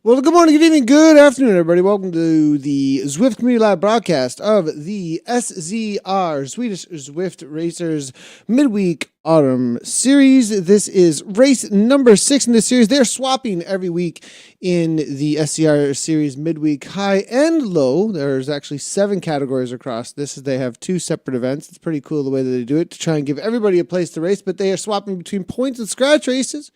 Well, good morning, good evening, good afternoon, everybody. Welcome to the Zwift Community Live broadcast of the SZR, Swedish Zwift Racers Midweek Autumn Series. This is race number 6 in this series. They're swapping every week in the SCR Series Midweek High and Low. There's actually 7 categories across this. They have 2 separate events. It's pretty cool the way that they do it to try and give everybody a place to race, but they are swapping between points and scratch races.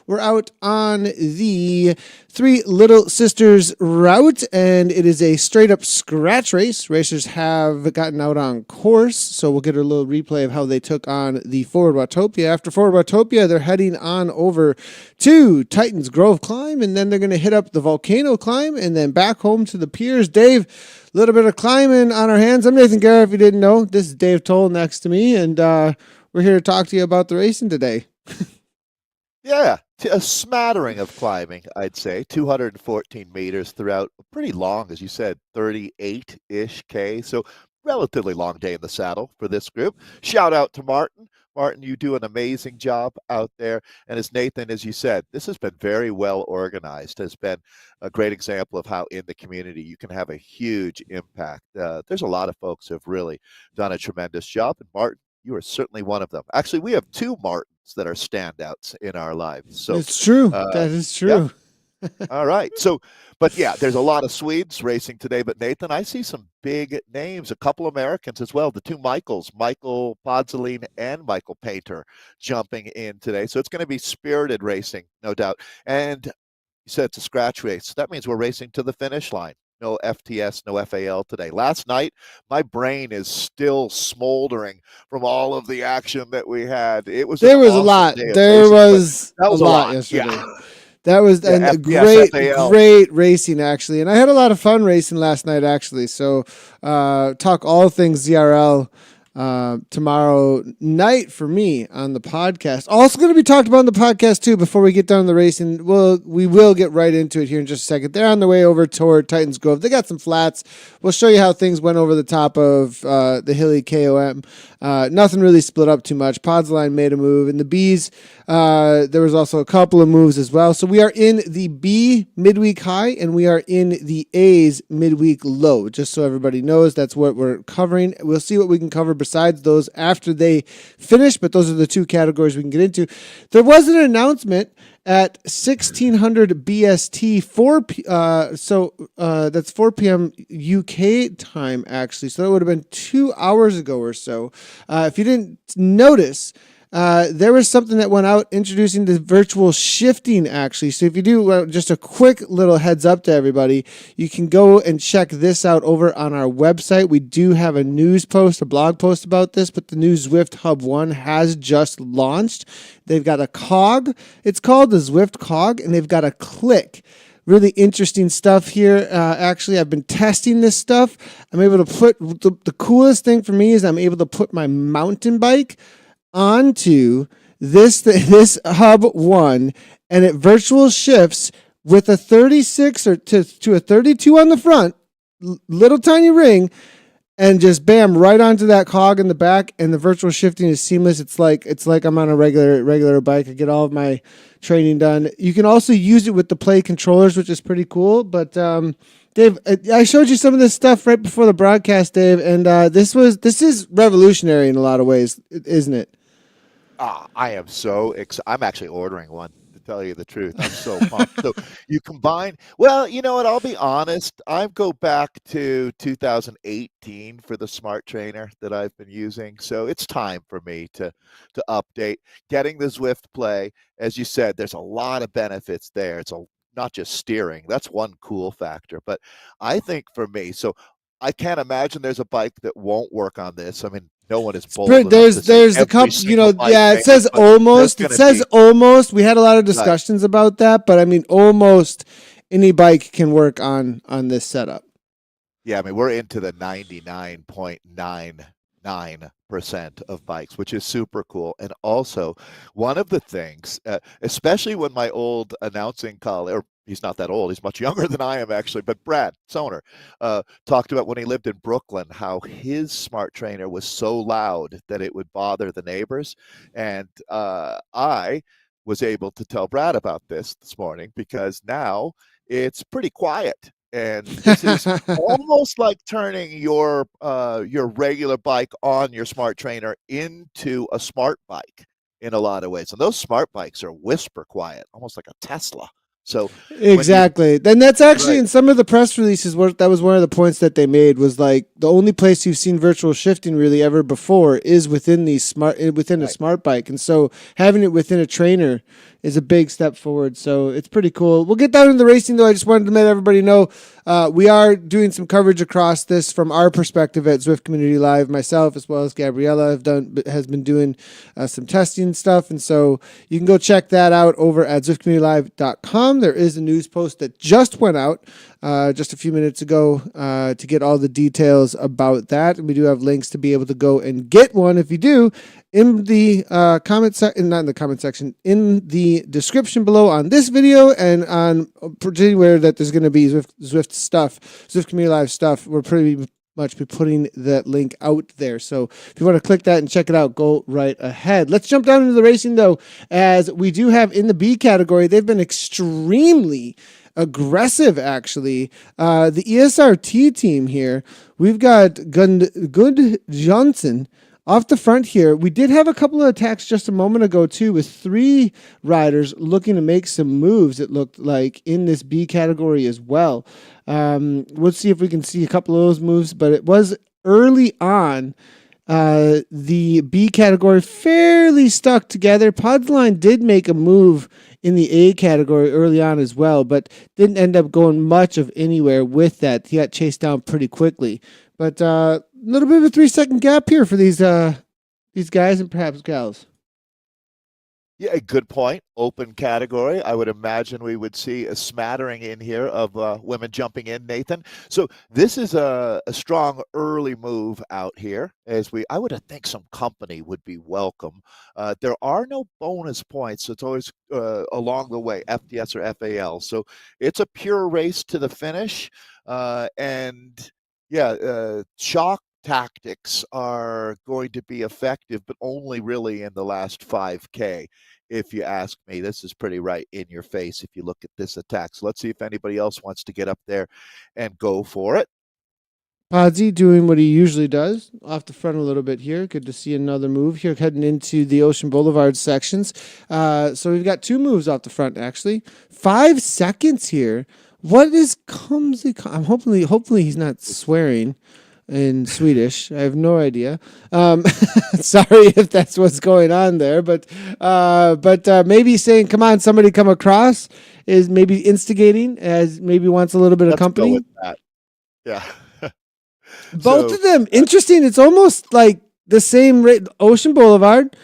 We're out on the Three Little Sisters route, and it is a straight-up scratch race. Racers have gotten out on course, so we'll get a little replay of how they took on the Forward Watopia. After Forward Watopia, they're heading on over to Titans Grove Climb, and then they're going to hit up the Volcano Climb, and then back home to the piers. Dave, a little bit of climbing on our hands. I'm Nathan Guerra, if you didn't know. This is Dave Toll next to me, and we're here to talk to you about the racing today. Yeah, a smattering of climbing, I'd say. 214 meters throughout a pretty long, as you said, 38-ish K. So relatively long day in the saddle for this group. Shout out to Martin. Martin, you do an amazing job out there. And as Nathan, as you said, this has been very well organized, has been a great example of how in the community you can have a huge impact. There's a lot of folks who have really done a tremendous job. And Martin, you are certainly one of them. Actually, we have 2 Martins that are standouts in our lives. So it's true. That is true. Yeah. All right. So, but yeah, there's a lot of Swedes racing today. But Nathan, I see some big names, a couple Americans as well. The 2 Michaels, Michael Podzaline and Michael Painter, jumping in today. So it's going to be spirited racing, no doubt. And you said it's a scratch race. That means we're racing to the finish line. No FTS, no FAL today. Last night, my brain is still smoldering from all of the action that we had. There was a lot. There was a lot yesterday. Yeah. That was great racing, actually. And I had a lot of fun racing last night, actually. So talk all things ZRL tomorrow night for me on the podcast. Also going to be talked about on the podcast too before we get down to the racing. We will get right into it here in just a second. They're on their way over toward Titans Grove. They got some flats. We'll show you how things went over the top of the hilly KOM. Nothing really split up too much. Podzaline made a move. In the Bs, there was also a couple of moves as well. So we are in the B midweek high and we are in the A's midweek low. Just so everybody knows, that's what we're covering. We'll see what we can cover besides those after they finish, but those are the 2 categories we can get into. There was an announcement at 1600 BST, that's 4 p.m. UK time, actually. So that would have been 2 hours ago or so. If you didn't notice, there was something that went out introducing the virtual shifting, actually. So if you do just a quick little heads up to everybody, you can go and check this out over on our website. We do have a news post, a blog post about this, but the new Zwift Hub 1 has just launched. They've got a cog. It's called the Zwift cog, and they've got a click. Really interesting stuff here. Actually, I've been testing this stuff. I'm able to put, the coolest thing for me is I'm able to put my mountain bike onto this Hub 1, and it virtual shifts with a 36 or to a 32 on the front, little tiny ring, and just bam, right onto that cog in the back, and the virtual shifting is seamless. It's like I'm on a regular bike. I get all of my training done. You can also use it with the Play controllers, which is pretty cool. But Dave, I showed you some of this stuff right before the broadcast, Dave, and this is revolutionary in a lot of ways, isn't it? I am so excited. I'm actually ordering one, to tell you the truth. I'm so pumped. So you combine, well, you know what? I'll be honest. I go back to 2018 for the smart trainer that I've been using. So it's time for me to update. Getting the Zwift Play, as you said, there's a lot of benefits there. It's not just steering. That's one cool factor. But I think for me, so I can't imagine there's a bike that won't work on this. I mean, no one is bold enough to say there's a couple, it says almost. It says almost. We had a lot of discussions about that, but I mean, almost any bike can work on this setup. Yeah, I mean, we're into the 99.99% of bikes, which is super cool. And also, one of the things, especially when my old announcing colleague, or he's not that old, he's much younger than I am actually, but Brad Soner talked about when he lived in Brooklyn, how his smart trainer was so loud that it would bother the neighbors. And I was able to tell Brad about this morning because now it's pretty quiet. And this is almost like turning your regular bike on your smart trainer into a smart bike in a lot of ways. And those smart bikes are whisper quiet, almost like a Tesla. So when you Exactly. Then that's actually right, in some of the press releases where that was one of the points that they made was like the only place you've seen virtual shifting really ever before is within within a right. smart bike. And so having it within a trainer is a big step forward. So it's pretty cool. We'll get down into the racing though. I just wanted to let everybody know we are doing some coverage across this from our perspective at Zwift Community Live. Myself as well as Gabriella has been doing some testing stuff, and so you can go check that out over at ZwiftCommunityLive.com. There is a news post that just went out just a few minutes ago to get all the details about that, and we do have links to be able to go and get one if you do in the comment section, not in the comment section, in the description below on this video and on anywhere that there's going to be Zwift stuff, Zwift Community Live stuff. We're pretty much be putting that link out there. So if you want to click that and check it out, go right ahead. Let's jump down into the racing though, as we do have in the B category, they've been extremely aggressive actually. The ESRT team here, we've got Good Johnson off the front here. We did have a couple of attacks just a moment ago too, with 3 riders looking to make some moves, it looked like, in this B category as well. We'll see if we can see a couple of those moves, but it was early on. The B category fairly stuck together. Podline did make a move in the A category early on as well, but didn't end up going much of anywhere with that. He got chased down pretty quickly. But a little bit of a 3-second gap here for these guys and perhaps gals. Yeah, good point. Open category. I would imagine we would see a smattering in here of women jumping in, Nathan. So this is a strong early move out here. I would think some company would be welcome. There are no bonus points. It's always along the way, FDS or FAL. So it's a pure race to the finish. And yeah, shock tactics are going to be effective, but only really in the last 5K. If you ask me, this is pretty right in your face if you look at this attack. So let's see if anybody else wants to get up there and go for it. Podsy doing what he usually does, off the front a little bit here. Good to see another move here, heading into the Ocean Boulevard sections. So we've got 2 moves off the front, actually. 5 seconds here. What is comes? I'm hopefully he's not swearing in Swedish. I have no idea. Sorry if that's what's going on there, but maybe saying, "Come on, somebody come across," is maybe instigating, as maybe wants a little bit of Let's go company. with that. Yeah. Both So of them interesting. It's almost like the same rate. Ocean Boulevard,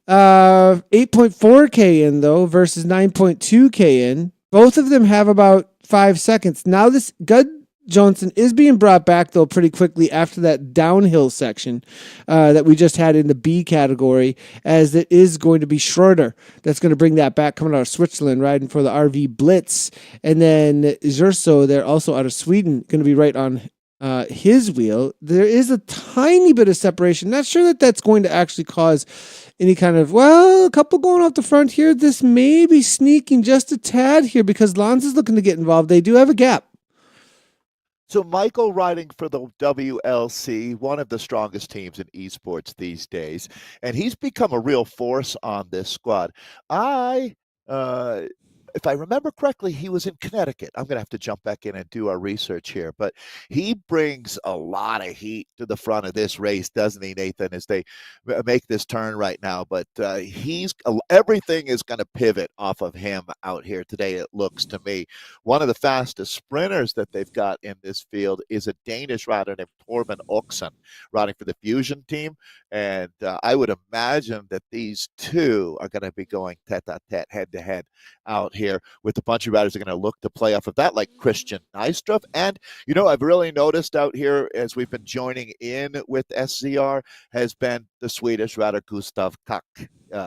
8.4K in though versus 9.2K in. Both of them have about 5 seconds. Now this Good Johnson is being brought back though pretty quickly after that downhill section that we just had in the B category, as it is going to be Schroeder that's going to bring that back, coming out of Switzerland, riding for the RV Blitz, and then Zurso, they're also out of Sweden, going to be right on his wheel. There is a tiny bit of separation. Not sure that that's going to actually cause any kind of, well, a couple going off the front here. This may be sneaking just a tad here because Lons is looking to get involved. They do have a gap. So Michael riding for the WLC, one of the strongest teams in esports these days, and he's become a real force on this squad. If I remember correctly, he was in Connecticut. I'm going to have to jump back in and do our research here, but he brings a lot of heat to the front of this race, doesn't he, Nathan, as they make this turn right now? But everything is going to pivot off of him out here today, it looks to me. One of the fastest sprinters that they've got in this field is a Danish rider named Torben Oxen, riding for the Fusion team. And I would imagine that these two are going to be going tete-a-tete, head-to-head out here with a bunch of riders that are going to look to play off of that, like Christian Nystrup. And, I've really noticed out here as we've been joining in with SCR has been the Swedish rider Gustav Kack.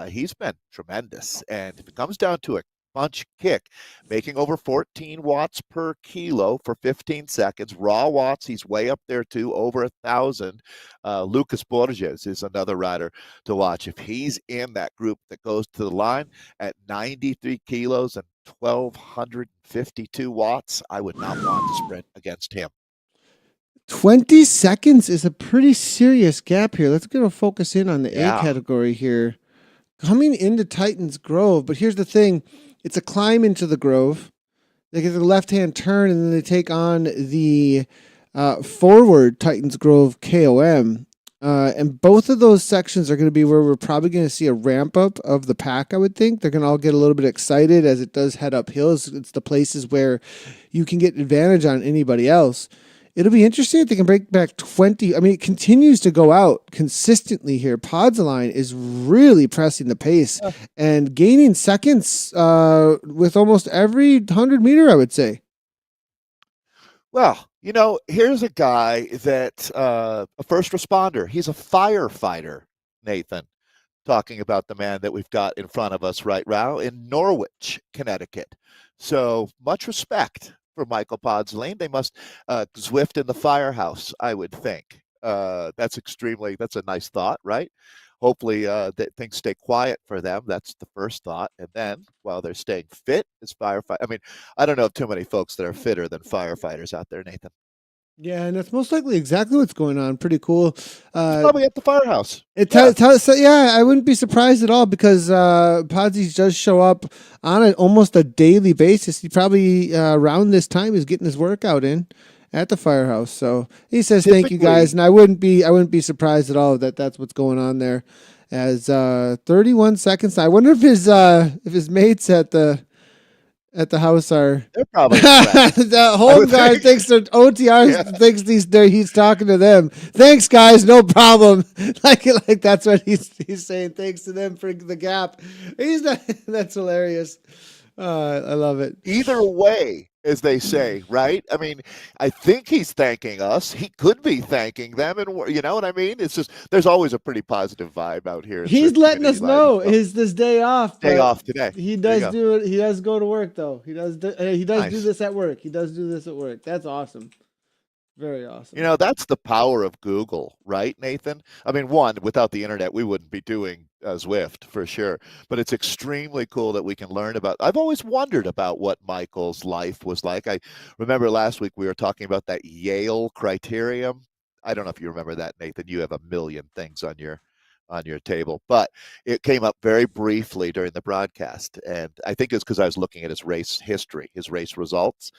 He's been tremendous. And if it comes down to a punch kick, making over 14 watts per kilo for 15 seconds. Raw watts, he's way up there too, over 1,000. Lucas Borges is another rider to watch. If he's in that group that goes to the line at 93 kilos and 1,252 watts. I would not want to sprint against him. 20 seconds is a pretty serious gap here. Let's get a focus in on the A Yeah. category here. Coming into Titans Grove, but here's the thing. It's a climb into the Grove. They get the left-hand turn, and then they take on the forward Titans Grove KOM. And both of those sections are going to be where we're probably going to see a ramp up of the pack, I would think. They're going to all get a little bit excited as it does head uphill. It's the places where you can get advantage on anybody else. It'll be interesting if they can break back 20. I mean, it continues to go out consistently here. Podzaline is really pressing the pace and gaining seconds with almost every 100 meter, I would say. Well, here's a guy that a first responder. He's a firefighter, Nathan, talking about the man that we've got in front of us right now in Norwich, Connecticut. So much respect for Michael Podzaline. They must Zwift in the firehouse, I would think. That's a nice thought, right? Hopefully that things stay quiet for them. That's the first thought. And then while they're staying fit as firefighters, I mean, I don't know of too many folks that are fitter than firefighters out there, Nathan. Yeah, and that's most likely exactly what's going on. Pretty cool. Probably at the firehouse. So yeah, I wouldn't be surprised at all because Podsy does show up on almost a daily basis. He probably around this time is getting his workout in at the firehouse. So he says, "Thank you guys," and I wouldn't be surprised at all that that's what's going on there. As 31 seconds, I wonder if his mates at the house are. They're probably the home guard thinks they're OTRs thinks he's talking to them. Thanks, guys, no problem. like that's what he's saying. Thanks to them for the gap. That's hilarious. I love it. Either way, as they say, right? I mean, I think he's thanking us. He could be thanking them, and you know what I mean? It's just there's always a pretty positive vibe out here. He's letting us know this day off. Day off today. He does do it. He does go to work though. He does Nice. do this at work. He does do this at work. That's awesome. Very awesome. That's the power of Google, right, Nathan? I mean, one, without the internet, we wouldn't be doing Zwift for sure. But it's extremely cool that we can learn about. I've always wondered about what Michael's life was like. I remember last week we were talking about that Yale criterium. I don't know if you remember that, Nathan. You have a million things on your table, but it came up very briefly during the broadcast, and I think it's because I was looking at his race history, his race results.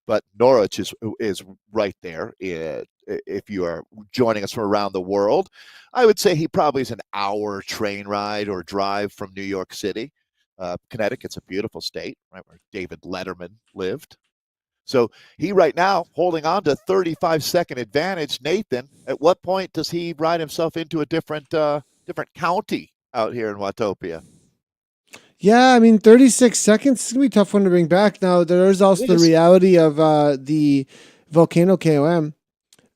But Norwich is right there. If you are joining us from around the world, I would say he probably is an hour train ride or drive from New York City. Connecticut's a beautiful state, right, where David Letterman lived. So he right now holding on to 35-second advantage. Nathan, at what point does he ride himself into a different county out here in Watopia? Yeah, I mean, 36 seconds is going to be a tough one to bring back. Now, there's also the reality of the Volcano KOM.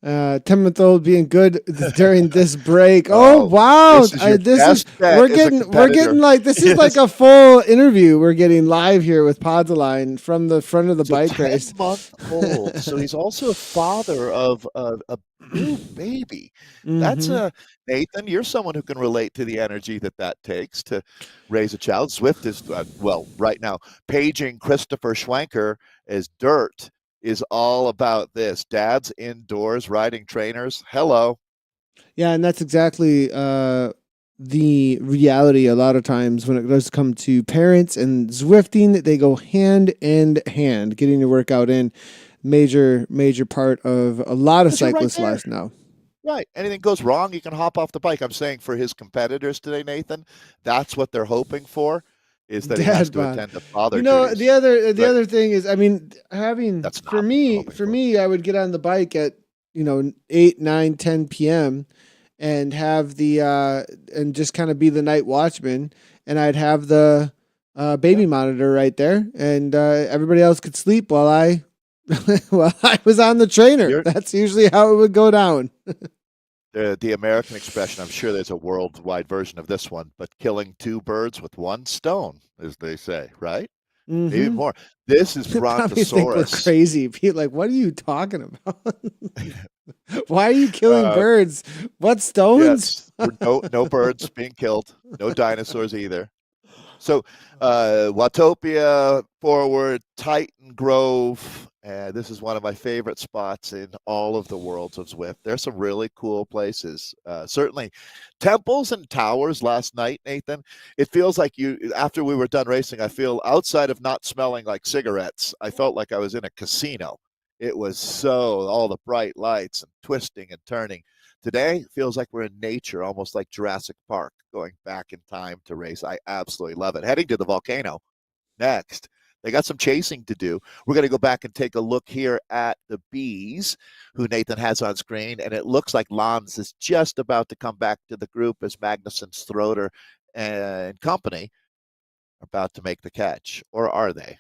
10-month-old being good during this break. Oh wow! We're getting like this is like a full interview. We're getting live here with Podzaline from the front of the bike race. 10-month-old, so he's also a father of a new baby. That's Nathan. You're someone who can relate to the energy that takes to raise a child. Zwift is right now paging Christopher Schwenker as dirt. Is all about this. Dads indoors riding trainers. Hello. Yeah, and that's exactly the reality a lot of times when it does come to parents and Zwifting. They go hand in hand. Getting your workout in, major part of a lot of cyclists' lives now. Right. Anything goes wrong, you can hop off the bike. I'm saying for his competitors today, Nathan, that's what they're hoping for. Is that he has to attend the father duties. The other thing is, I mean, for me, I would get on the bike at 8, 9, 10 p.m. and have the and just kind of be the night watchman, and I'd have the baby monitor right there, and everybody else could sleep while I was on the trainer. That's usually how it would go down. The American expression, I'm sure there's a worldwide version of this one, but killing two birds with one stone, as they say, right? Maybe more. This is Brontosaurus. We're crazy. People like, what are you talking about? Why are you killing birds? What stones? Yes. No birds being killed. No dinosaurs either. So Watopia forward, Titan Grove. This is one of my favorite spots in all of the worlds of Zwift. There's some really cool places. Certainly temples and towers last night, Nathan. It feels like after we were done racing, I feel outside of not smelling like cigarettes, I felt like I was in a casino. It was all the bright lights and twisting and turning. Today feels like we're in nature, almost like Jurassic Park, going back in time to race. I absolutely love it. Heading to the volcano next. They got some chasing to do. We're going to go back and take a look here at the bees, who Nathan has on screen, and it looks like Lans is just about to come back to the group as Magnussen, Stroder, and company are about to make the catch, or are they?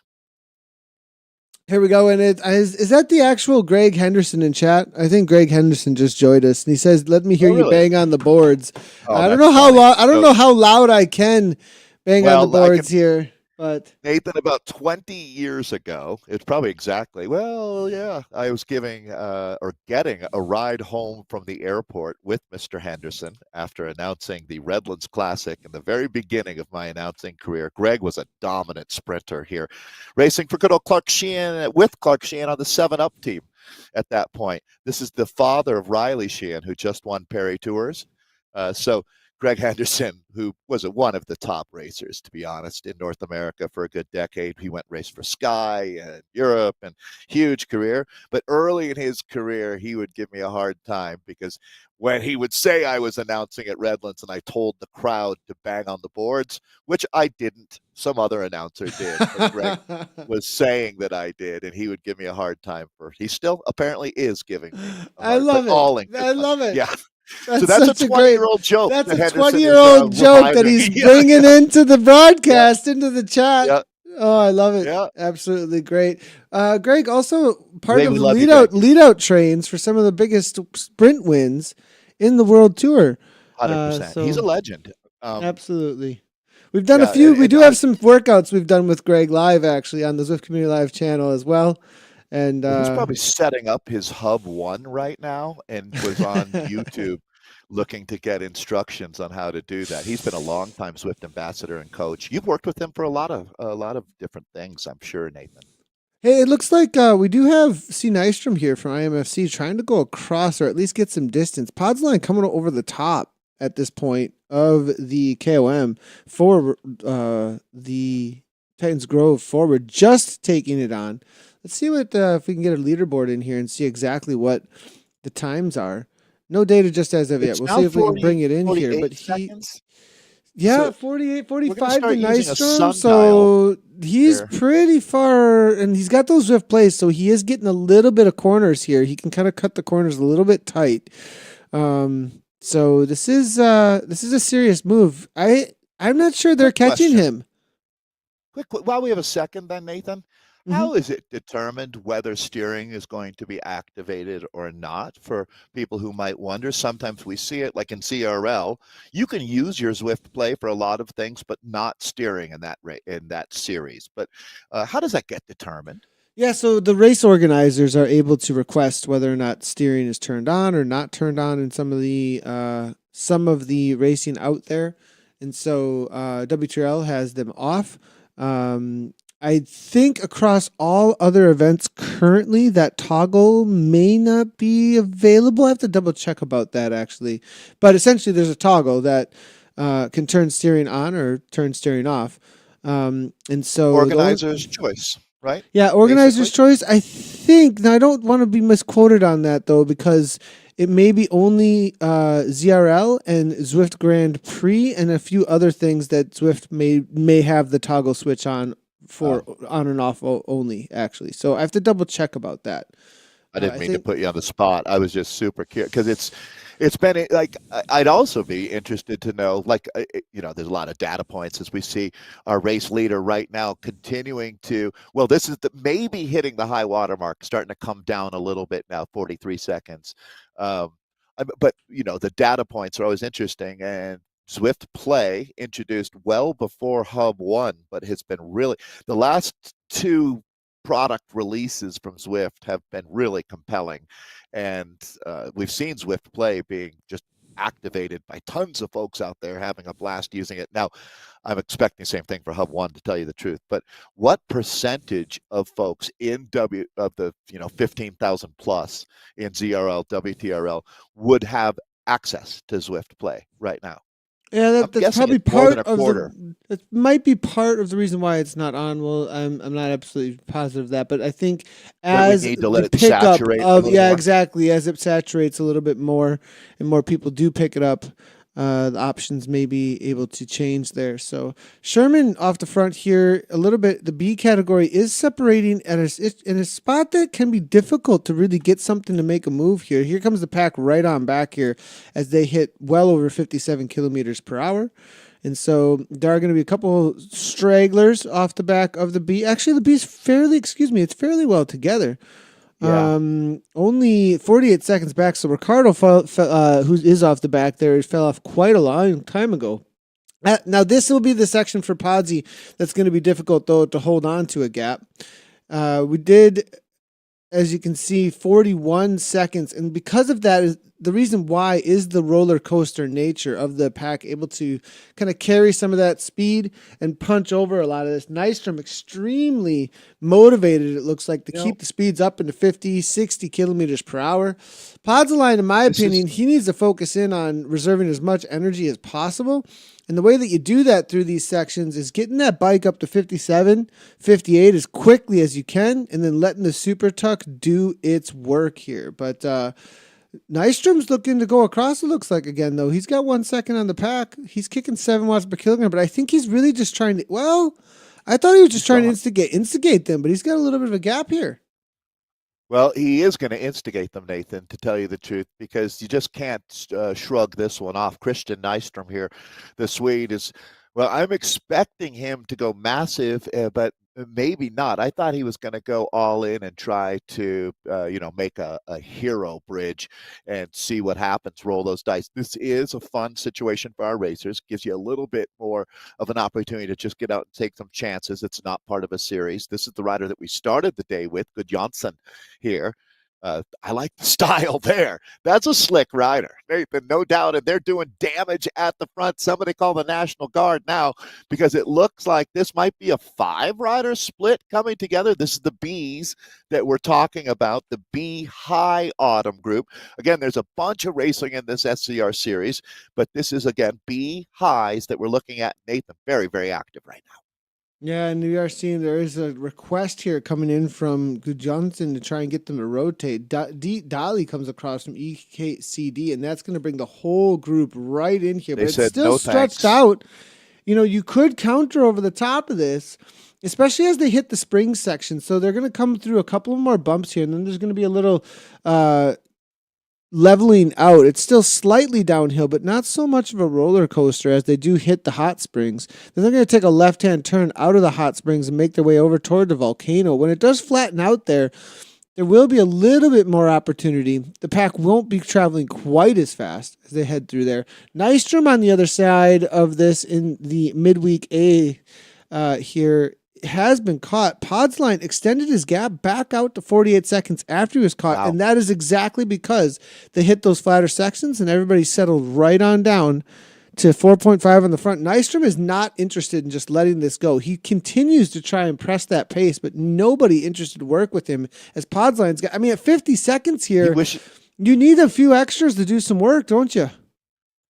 Here we go. And is that the actual Greg Henderson in chat? I think Greg Henderson just joined us, and he says, "Let me hear you bang on the boards." I don't know how loud. I don't know how loud I can bang on the boards here. But Nathan, about 20 years ago, it's probably exactly, I was getting a ride home from the airport with Mr. Henderson after announcing the Redlands Classic in the very beginning of my announcing career. Greg was a dominant sprinter here, racing for good old Clark Sheehan, with Clark Sheehan on the 7-Up team at that point. This is the father of Riley Sheehan, who just won Perry Tours. So Greg Henderson, who was one of the top racers, to be honest, in North America for a good decade. He went race for Sky and Europe, and huge career. But early in his career, he would give me a hard time because when he would say I was announcing at Redlands and I told the crowd to bang on the boards, which I didn't, some other announcer did, but Greg was saying that I did, and he would give me a hard time he still apparently is giving me a hard time. I love it. Yeah. That's a 20-year-old joke. That's a 20-year-old joke that he's bringing into the broadcast, into the chat. Yeah. Oh, I love it. Yeah. Absolutely great. Greg, also part of lead out trains for some of the biggest sprint wins in the World Tour. 100%. He's a legend. Absolutely. We've done a few. We do have some workouts we've done with Greg live, actually, on the Zwift Community Live channel as well. And he's probably setting up his Hub 1 right now and was on YouTube looking to get instructions on how to do that. He's been a long-time Zwift ambassador and coach. You've worked with him for a lot of different things, I'm sure, Nathan. Hey, it looks like we do have C. Nystrom here from IMFC trying to go across or at least get some distance. Podsline coming over the top at this point of the KOM for the Titans Grove forward, just taking it on. Let's see what if we can get a leaderboard in here and see exactly what the times are. No data just as of yet. We'll see if we can bring it in here. But seconds. 48, 45 to Nystrom. So he's pretty far, and he's got those Zwift plays, so he is getting a little bit of corners here. He can kind of cut the corners a little bit tight. So this is a serious move. I'm not sure they're catching him. Quick, while we have a second, then Nathan. How is it determined whether steering is going to be activated or not? For people who might wonder, sometimes we see it like in CRL. You can use your Zwift play for a lot of things, but not steering in that series. But how does that get determined? Yeah, so the race organizers are able to request whether or not steering is turned on or not turned on in some of the racing out there, and so WTRL has them off. I think across all other events currently, that toggle may not be available. I have to double check about that, actually. But essentially, there's a toggle that can turn steering on or turn steering off. And so organizer's choice, right? Yeah, organizer's choice. I think, now I don't want to be misquoted on that, though, because it may be only ZRL and Zwift Grand Prix and a few other things that Zwift may have the toggle switch on for on and off only, actually. So I have to double check about that. I didn't mean to put you on the spot. I was just super curious because it's been like, I'd also be interested to know, like, there's a lot of data points as we see our race leader right now continuing to, this is maybe hitting the high water mark, starting to come down a little bit now, 43 seconds. But the data points are always interesting, and Zwift Play introduced well before Hub 1, but has been really, the last two product releases from Zwift have been really compelling. And we've seen Zwift Play being just activated by tons of folks out there having a blast using it. Now, I'm expecting the same thing for Hub One, to tell you the truth. But what percentage of folks in W of the 15,000 plus in ZRL, WTRL would have access to Zwift Play right now? Yeah, I'm that's guessing probably it's more than part a of quarter. it might be part of the reason why it's not on. Well, I'm not absolutely positive of that, but I think That we as need to the let it pickup saturate a of, little yeah, more. exactly, as it saturates a little bit more and more people do pick it up, the options may be able to change there. So Sherman off the front here a little bit. The B category is separating in a spot that can be difficult to really get something to make a move here. Here comes the pack right on back here as they hit well over 57 kilometers per hour. And so there are going to be a couple stragglers off the back of the B. Actually, the B's it's fairly well together. Yeah. Only 48 seconds back. So Ricardo, who is off the back there, fell off quite a long time ago. Now, this will be the section for Podsy that's going to be difficult, though, to hold on to a gap. We did, as you can see, 41 seconds. And because of that, is the reason why is the roller coaster nature of the pack, able to kind of carry some of that speed and punch over a lot of this. Nystrom extremely motivated, it looks like, to keep the speeds up into 50, 60 kilometers per hour. Podzaline, in my opinion, he needs to focus in on reserving as much energy as possible. And the way that you do that through these sections is getting that bike up to 57, 58 as quickly as you can, and then letting the Super Tuck do its work here. But Nystrom's looking to go across, it looks like, again, though. He's got 1 second on the pack. He's kicking 7 watts per kilogram, but I think he's really just trying to, well, I thought he was just trying to instigate them, but he's got a little bit of a gap here. Well, he is going to instigate them, Nathan, to tell you the truth, because you just can't shrug this one off. Christian Nystrom here, the Swede, is, well, I'm expecting him to go massive, but maybe not. I thought he was going to go all in and try to, make a hero bridge and see what happens, roll those dice. This is a fun situation for our racers, gives you a little bit more of an opportunity to just get out and take some chances. It's not part of a series. This is the rider that we started the day with, Gudjonsson here. I like the style there. That's a slick rider, Nathan, no doubt. And they're doing damage at the front. Somebody call the National Guard now, because it looks like this might be a 5-rider split coming together. This is the Bs that we're talking about, the B High Autumn group. Again, there's a bunch of racing in this SCR series, but this is, again, B Highs that we're looking at. Nathan, very, very active right now. Yeah, and we are seeing there is a request here coming in from Gudjonsson to try and get them to rotate. Dali comes across from EKCD, and that's going to bring the whole group right in here. But it's still stretched out. You could counter over the top of this, especially as they hit the spring section. So they're going to come through a couple of more bumps here, and then there's going to be a little leveling out. It's still slightly downhill, but not so much of a roller coaster as they do hit the hot springs. Then they're going to take a left-hand turn out of the hot springs and make their way over toward the volcano. When it does flatten out there will be a little bit more opportunity. The pack won't be traveling quite as fast as they head through there. Nystrom on the other side of this in the midweek A here has been caught. Podzaline extended his gap back out to 48 seconds after he was caught, wow. And that is exactly because they hit those flatter sections and everybody settled right on down to 4.5 on the front. Nystrom is not interested in just letting this go. He continues to try and press that pace, but nobody interested to work with him as Podzaline's got, at 50 seconds here, you need a few extras to do some work, don't you?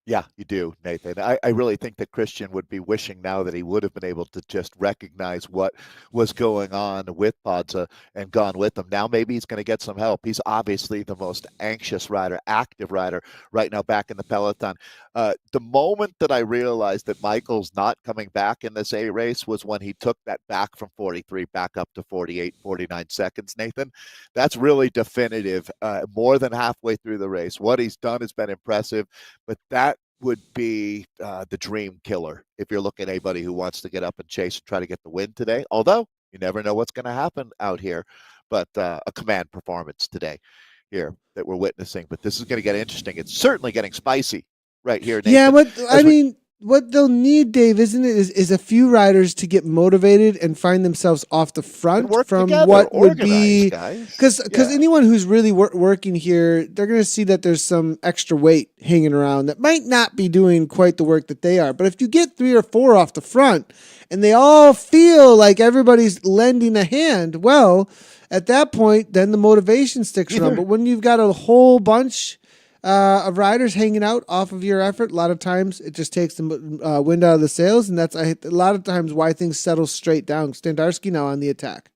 Yeah, you do, Nathan. I really think that Christian would be wishing now that he would have been able to just recognize what was going on with Podza and gone with them. Now maybe he's going to get some help. He's obviously the most anxious rider, active rider right now back in the peloton. The moment that I realized that Michael's not coming back in this A race was when he took that back from 43 back up to 48, 49 seconds, Nathan. That's really definitive, more than halfway through the race. What he's done has been impressive, but that would be the dream killer if you're looking at anybody who wants to get up and chase and try to get the win today. Although you never know what's going to happen out here, but a command performance today here that we're witnessing. But this is going to get interesting. It's certainly getting spicy right here, Nathan. Yeah, but what they'll need, Dave, isn't it, is a few riders to get motivated and find themselves off the And front work from together, what would organize, be, guys. because Yeah. anyone who's really working here, they're going to see that there's some extra weight hanging around that might not be doing quite the work that they are. But if you get 3 or 4 off the front and they all feel like everybody's lending a hand, well, at that point, then the motivation sticks around. Either But when you've got a whole bunch of riders hanging out off of your effort, a lot of times it just takes the wind out of the sails, and that's a lot of times why things settle straight down. Standarski now on the attack.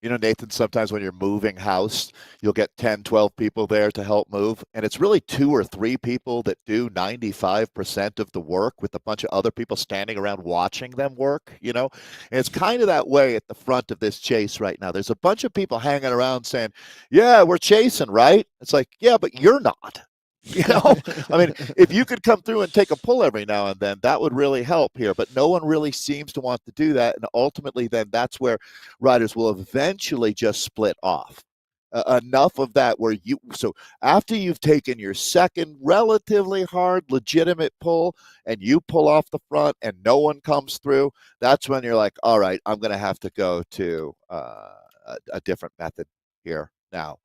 Nathan, sometimes when you're moving house, you'll get 10, 12 people there to help move. And it's really 2 or 3 people that do 95% of the work with a bunch of other people standing around watching them work, And it's kind of that way at the front of this chase right now. There's a bunch of people hanging around saying, yeah, we're chasing, right? It's like, yeah, but you're not. I mean, if you could come through and take a pull every now and then, that would really help here. But no one really seems to want to do that. And ultimately, then that's where riders will eventually just split off. Enough of that so after you've taken your second relatively hard, legitimate pull and you pull off the front and no one comes through, that's when you're like, all right, I'm going to have to go to a different method here now.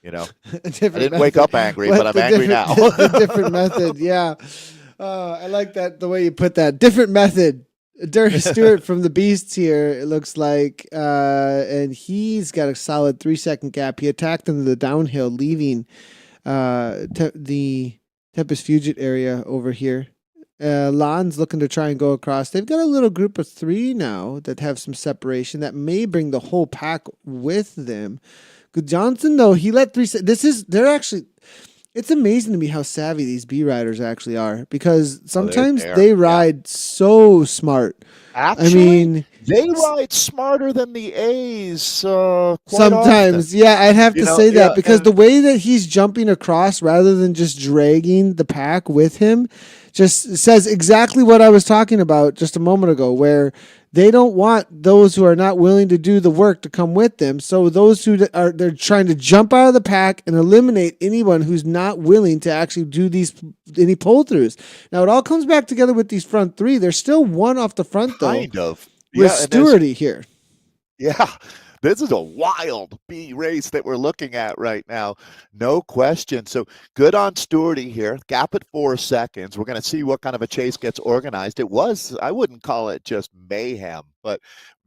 A I different didn't method. wake up angry, but I'm angry now. The different method, yeah. I like that, the way you put that. Different method. Derek Stewart from the Beasts here, it looks like, and he's got a solid 3-second gap. He attacked into the downhill, leaving the Tempest Fugit area over here. Lan's looking to try and go across. They've got a little group of 3 now that have some separation that may bring the whole pack with them. Johnson, though, he let 3. It's amazing to me how savvy these B riders actually are, because sometimes they ride so smart. Actually, they ride smarter than the A's. Sometimes, often. Yeah, I'd have to say that, because the way that he's jumping across rather than just dragging the pack with him just says exactly what I was talking about just a moment ago, where they don't want those who are not willing to do the work to come with them. So those who are, they're trying to jump out of the pack and eliminate anyone who's not willing to actually do any pull throughs. Now it all comes back together with these front 3. There's still one off the front though, kind of with Stewarty here. Yeah. This is a wild B race that we're looking at right now. No question. So good on Stewarty here. Gap at 4 seconds. We're going to see what kind of a chase gets organized. I wouldn't call it just mayhem, but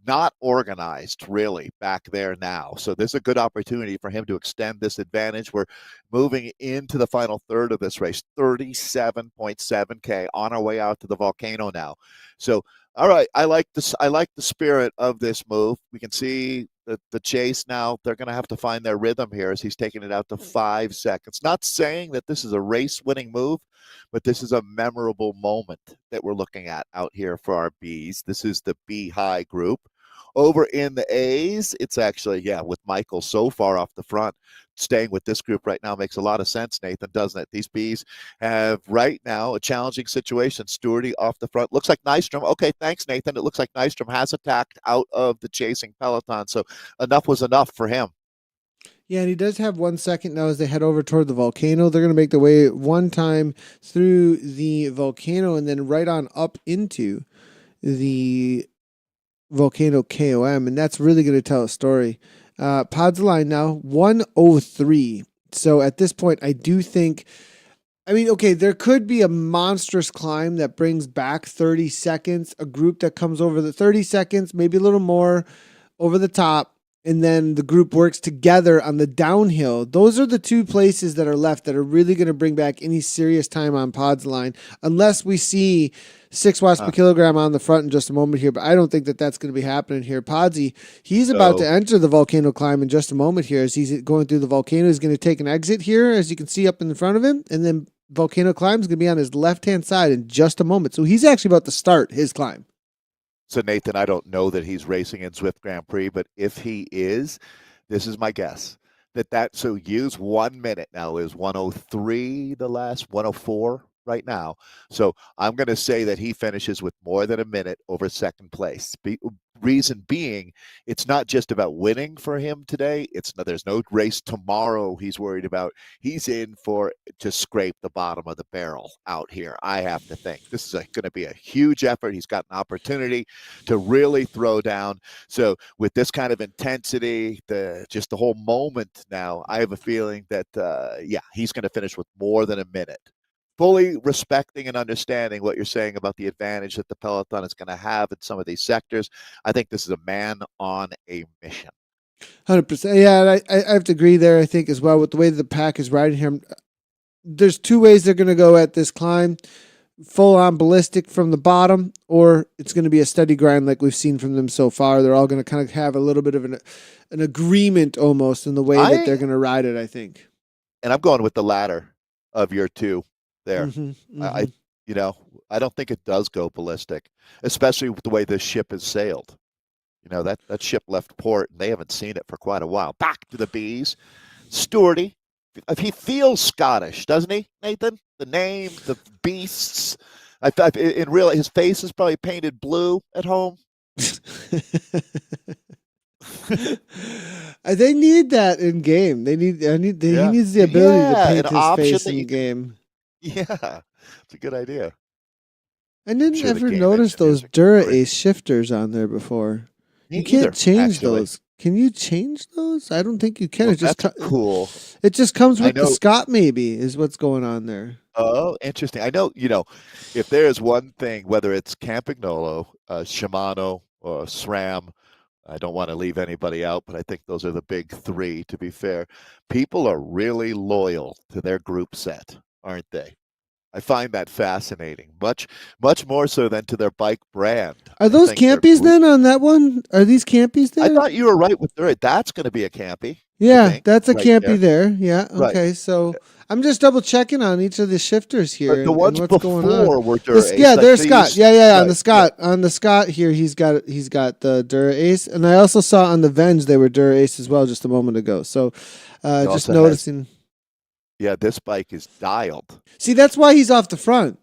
not organized really back there now. So this is a good opportunity for him to extend this advantage. We're moving into the final third of this race, 37.7K on our way out to the volcano now. So all right, I like the spirit of this move. We can see the chase now. They're going to have to find their rhythm here as he's taking it out to 5 seconds. Not saying that this is a race-winning move, but this is a memorable moment that we're looking at out here for our Bs. This is the B high group. Over in the A's, it's actually, with Michael so far off the front. Staying with this group right now makes a lot of sense, Nathan, doesn't it? These Bs have right now a challenging situation. Stewarty off the front. Looks like Nystrom. Okay, thanks, Nathan. It looks like Nystrom has attacked out of the chasing peloton, so enough was enough for him. Yeah, and he does have 1 second now as they head over toward the volcano. They're going to make their way one time through the volcano and then right on up into the volcano KOM, and that's really going to tell a story. Podzaline now 103. So at this point, I do think, there could be a monstrous climb that brings back 30 seconds, a group that comes over the 30 seconds, maybe a little more over the top, and then the group works together on the downhill. Those are the 2 places that are left that are really going to bring back any serious time on Podzaline, unless we see 6 watts per kilogram on the front in just a moment here, but I don't think that that's going to be happening here. Podsy, he's about to enter the volcano climb in just a moment here as he's going through the volcano. He's going to take an exit here, as you can see up in front of him, and then volcano climb is going to be on his left-hand side in just a moment. So he's actually about to start his climb. So, Nathan, I don't know that he's racing in Zwift Grand Prix, but if he is, this is my guess. So use 1 minute now. Is 103 the last 104 right now. So I'm going to say that he finishes with more than a minute over second place. Reason being, it's not just about winning for him today. There's no race tomorrow he's worried about. He's in for to scrape the bottom of the barrel out here. I have to think this is going to be a huge effort. He's got an opportunity to really throw down. So with this kind of intensity, just the whole moment now, I have a feeling that he's going to finish with more than a minute. Fully respecting and understanding what you're saying about the advantage that the peloton is going to have in some of these sectors. I think this is a man on a mission. 100%. Yeah, I have to agree there, I think, as well, with the way that the pack is riding here. There's two ways they're going to go at this climb. Full on ballistic from the bottom, or it's going to be a steady grind like we've seen from them so far. They're all going to kind of have a little bit of an agreement almost in the way that they're going to ride it, I think. And I'm going with the latter of your two there. Mm-hmm. I don't think it does go ballistic, especially with the way this ship has sailed. That ship left port and they haven't seen it for quite a while. Back to the bees. Stewarty. He feels Scottish, doesn't he, Nathan? The name, the beasts. In real, his face is probably painted blue at home. They need that in game. He needs the ability to paint his face in game. Yeah, it's a good idea. I didn't ever notice those Dura Ace shifters on there before. You can't change those. Can you change those? I don't think you can. That's cool. It just comes with the Scott, maybe, is what's going on there. Oh, interesting. I know, if there's one thing, whether it's Campagnolo, Shimano, or SRAM, I don't want to leave anybody out, but I think those are the big three, to be fair. People are really loyal to their group set, aren't they? I find that fascinating, much more so than to their bike brand. Are those Campies then on that one? Are these Campies there? I thought you were right with that's going to be a Campy. Yeah, that's a Campy there. Yeah, okay. Right. So I'm just double checking on each of the shifters here. But the ones and what's before going on. were Dura Ace. Yeah, there's Scott. Yeah. Right. On the Scott here, he's got the Dura Ace, and I also saw on the Venge they were Dura Ace as well just a moment ago. So just noticing. Yeah, this bike is dialed. See, that's why he's off the front.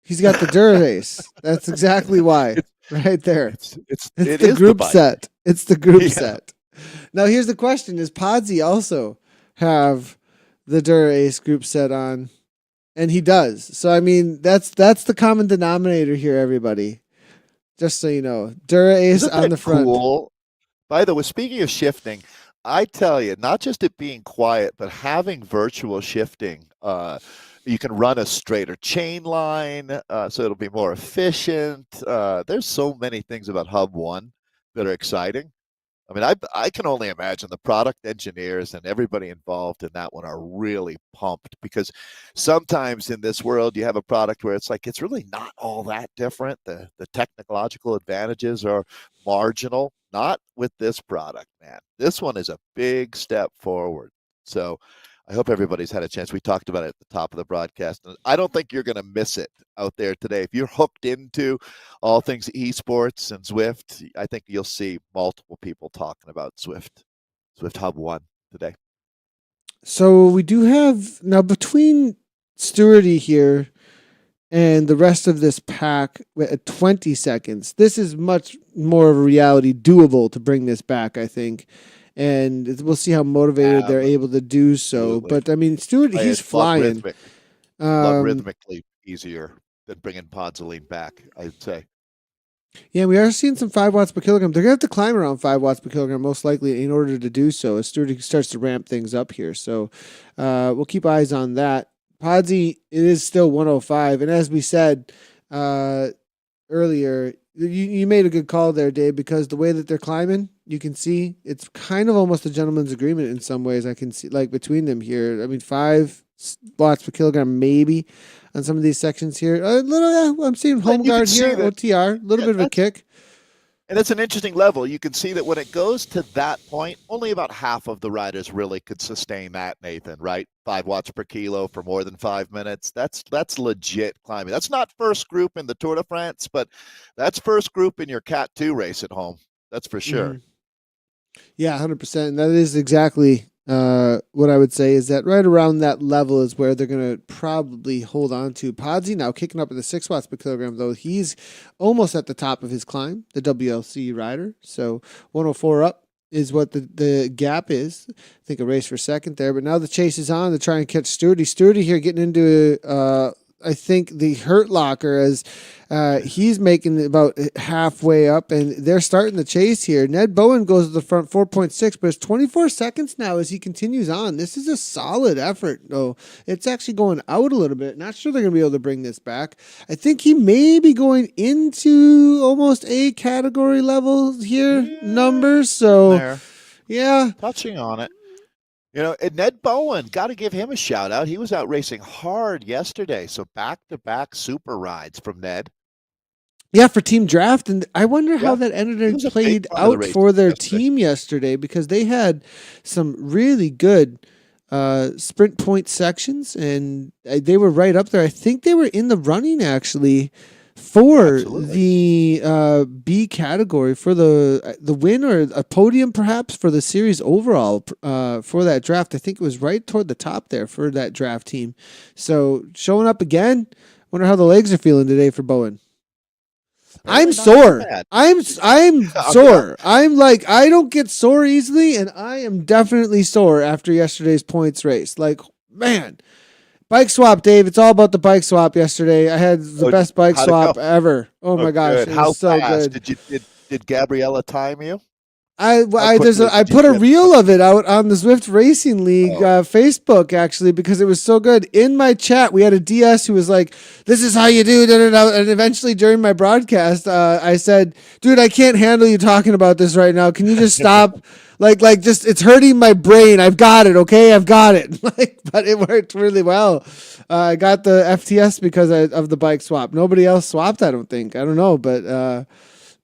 He's got the Dura Ace. That's exactly why. Right there. It's the group set. It's the group set. Now, here's the question. Does Podsy also have the Dura Ace group set on? And he does. So, I mean, that's the common denominator here, everybody. Just so you know. Dura Ace on the front. Cool? By the way, speaking of shifting, I tell you, not just it being quiet, but having virtual shifting. You can run a straighter chain line, so it'll be more efficient. There's so many things about Hub One that are exciting. I mean, I can only imagine the product engineers and everybody involved in that one are really pumped, because sometimes in this world you have a product where it's like it's really not all that different. The technological advantages are marginal. Not with this product, man. This one is a big step forward. So I hope everybody's had a chance. We talked about it at the top of the broadcast. And I don't think you're going to miss it out there today. If you're hooked into all things esports and Zwift, I think you'll see multiple people talking about Zwift Hub One today. So we do have now between Stewarty here and the rest of this pack at 20 seconds. This is much more of a reality, doable to bring this back, I think. And we'll see how motivated they're able to do so. Absolutely. But, I mean, Stewart, he's flying. Rhythmically easier than bringing Podzaline back, I'd say. Yeah, we are seeing some 5 watts per kilogram. They're going to have to climb around 5 watts per kilogram, most likely, in order to do so, as Stewart starts to ramp things up here. So we'll keep eyes on that. Podsy, it is still 105. And as we said earlier, you made a good call there, Dave, because the way that they're climbing, you can see it's kind of almost a gentleman's agreement in some ways. I can see, like, between them here. I mean, 5 watts per kilogram maybe on some of these sections here. I'm seeing home guard here, OTR, a little bit of a kick. And it's an interesting level. You can see that when it goes to that point, only about half of the riders really could sustain that, Nathan, right? 5 watts per kilo for more than 5 minutes. That's legit climbing. That's not first group in the Tour de France, but that's first group in your Cat 2 race at home. That's for sure. Yeah, 100%. And that is exactly what I would say is that right around that level is where they're going to probably hold on to. Podsy now kicking up at the 6 watts per kilogram, though he's almost at the top of his climb, the WLC rider. So 104 up is what the gap is. I think a race for second there, but now the chase is on to try and catch Sturdy. Sturdy here getting into I think the Hurt Locker as he's making about halfway up, and they're starting the chase here. Ned Bowen goes to the front 4.6, but it's 24 seconds now as he continues on. This is a solid effort, though. It's actually going out a little bit. Not sure they're going to be able to bring this back. I think he may be going into almost A category level here, numbers. So, There, yeah. touching on it. And Ned Bowen, got to give him a shout out. He was out racing hard yesterday. So back-to-back super rides from Ned. Yeah, for team draft, and I wonder how Yeah, that he ended was a big played part of the out race for their yesterday. team yesterday because they had some really good sprint point sections, and they were right up there. I think they were in the running actually for Absolutely. the B category for the win or a podium perhaps for the series overall for that draft. I think it was right toward the top there for that draft team. So showing up again. Wonder how the legs are feeling today for Bowen. I'm Apparently not too sore. bad. I'm Yeah. sore. I'm like I don't get sore easily, and I am definitely sore after yesterday's points race. Like man, bike swap, Dave. It's all about the bike swap. Yesterday, I had the Oh, best bike how'd it go? swap ever. Oh Oh, my gosh, good. it How was so fast good. did Gabriella time you? I How I there's quickly a, I did you put a get? reel of it out on the Zwift Racing League Oh, Facebook actually because it was so good. In my chat, we had a DS who was like, "This is how you do," da, da, da. And eventually during my broadcast, I said, "Dude, I can't handle you talking about this right now. Can you just stop?" Just it's hurting my brain. I've got it, okay? I've got it. But it worked really well. I got the FTS because of the bike swap. Nobody else swapped, I don't think. I don't know, but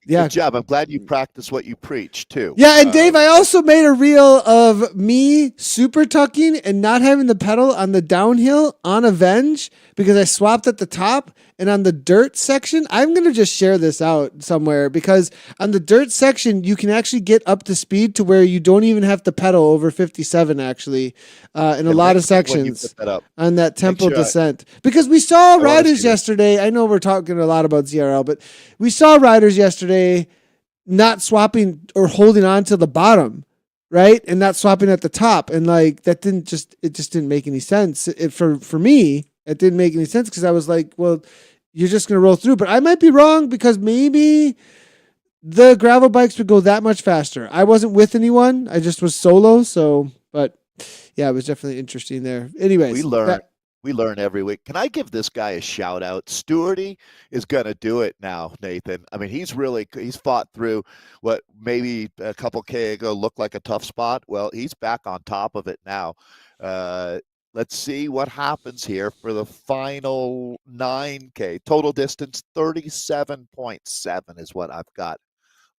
yeah, good job. I'm glad you practice what you preach too. yeah, and Dave, I also made a reel of me super tucking and not having the pedal on the downhill on Avenge because I swapped at the top and on the dirt section. I'm going to just share this out somewhere because on the dirt section, you can actually get up to speed to where you don't even have to pedal over 57 actually in a And lot of link me when you sections put that up. on that Make temple sure descent because we saw I want to riders see this. yesterday. I know we're talking a lot about ZRL, but we saw riders yesterday not swapping or holding on to the bottom, right? And not swapping at the top. And like that it just didn't make any sense. For me, it didn't make any sense because I was like, well, you're just gonna roll through. But I might be wrong because maybe the gravel bikes would go that much faster. I wasn't with anyone. I just was solo. So but yeah, it was definitely interesting there. We Anyways, learn. that We learn every week. Can I give this guy a shout out? Stewarty is going to do it now, Nathan. I mean, he's fought through what maybe a couple K ago looked like a tough spot. Well, he's back on top of it now. Uh, let's see what happens here for the final 9K. Total distance 37.7 is what I've got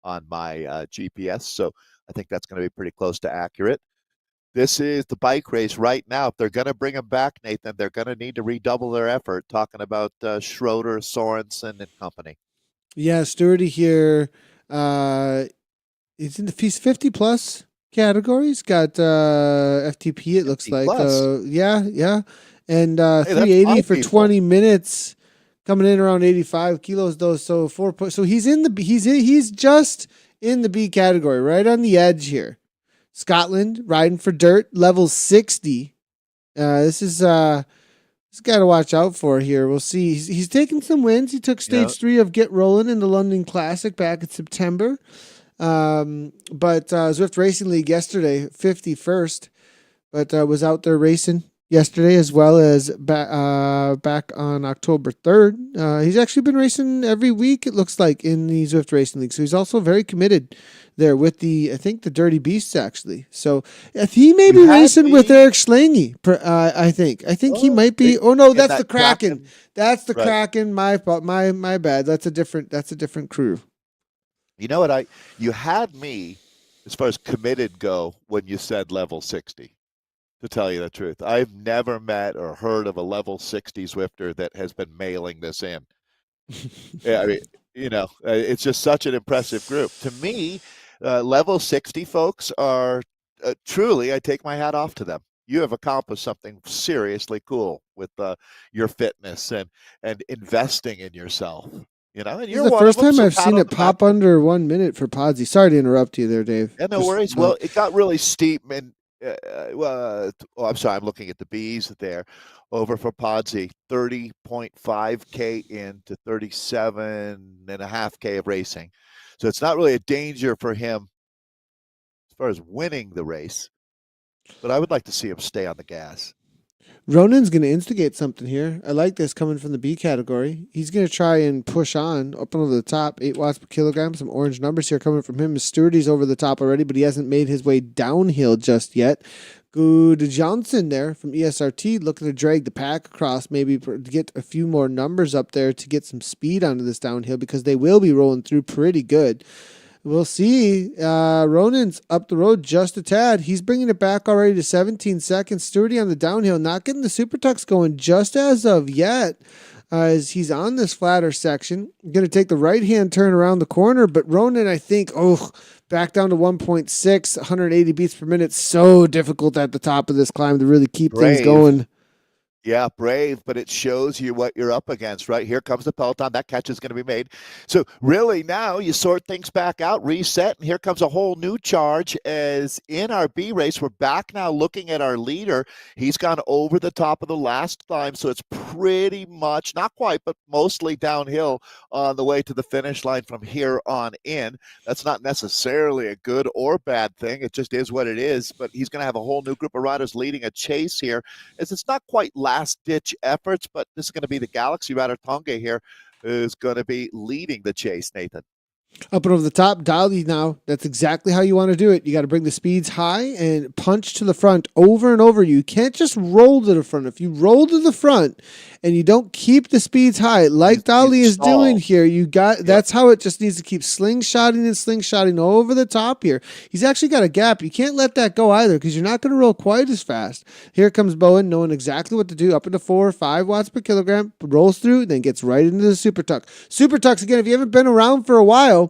on my GPS. So I think that's going to be pretty close to accurate. This is the bike race right now. If they're going to bring him back, Nathan, they're going to need to redouble their effort. Talking about Schroeder, Sorensen, and company. yeah, Sturdy here. He's 50 plus category. He's got FTP. It looks 50 like plus. yeah, and Hey, that's a 380 lot of for people. 20 minutes, coming in around 85 kilos though. So so he's in the he's just in the B category, right on the edge here. Scotland riding for dirt, level 60. This guy to watch out for here. We'll see. He's taken some wins. He took You know, stage 3 of Get Rollin' in the London Classic back in September. But Zwift Racing League yesterday, 51st, but was out there racing yesterday as well as back on October 3rd. He's actually been racing every week, it looks like, in the Zwift Racing League. So he's also very committed there with I think the Dirty Beasts actually. So if he may be racing with Eric Schlange, I think he might be. Oh no, that's the Kraken. That's the right. Kraken. My fault. My bad. That's a different crew. You know what? You had me as far as committed go when you said level 60. To tell you the truth, I've never met or heard of a level 60 Zwifter that has been mailing this in. Yeah, I mean, it's just such an impressive group. To me, level 60 folks are truly, I take my hat off to them. You have accomplished something seriously cool with your fitness and investing in yourself. And This is you're the one of first them. time So I've pat seen on it the back. pop under 1 minute for Podsy. Sorry to interrupt you there, Dave. Yeah, no Just, worries. Well, it got really steep, and I'm sorry, I'm looking at the B's there over for Podsy, 30.5K into 37.5K of racing. So it's not really a danger for him as far as winning the race, but I would like to see him stay on the gas. Ronan's going to instigate something here. I like this coming from the B category. He's going to try and push on up and over the top. 8 watts per kilogram. Some orange numbers here coming from him. Stewardy's over the top already, but he hasn't made his way downhill just yet. Good Johnson there from ESRT looking to drag the pack across, maybe to get a few more numbers up there to get some speed onto this downhill because they will be rolling through pretty good. We'll see. Ronan's up the road just a tad. He's bringing it back already to 17 seconds. Sturdy on the downhill, not getting the super tucks going just as of yet. As he's on this flatter section, going to take the right-hand turn around the corner, but Ronan, I think, back down to 1.6, 180 beats per minute. So difficult at the top of this climb to really keep things going. Yeah, brave, but it shows you what you're up against, right? Here comes the peloton. That catch is going to be made. So really now you sort things back out, reset, and here comes a whole new charge as in our B race. We're back now looking at our leader. He's gone over the top of the last climb, so it's pretty much, not quite, but mostly downhill on the way to the finish line from here on in. That's not necessarily a good or bad thing. It just is what it is, but he's going to have a whole new group of riders leading a chase here, as it's not quite last-ditch efforts, but this is going to be the Galaxy rider Tonga here who's going to be leading the chase, Nathan. Up and over the top, Dali now. That's exactly how you want to do it. You got to bring the speeds high and punch to the front over and over. You can't just roll to the front. If you roll to the front and you don't keep the speeds high, like Dali is doing here, that's how it just needs to keep slingshotting over the top here. He's actually got a gap. You can't let that go either because you're not going to roll quite as fast. Here comes Bowen knowing exactly what to do. Up into 4 or 5 watts per kilogram, rolls through, then gets right into the super tuck. Super tucks, again, if you haven't been around for a while,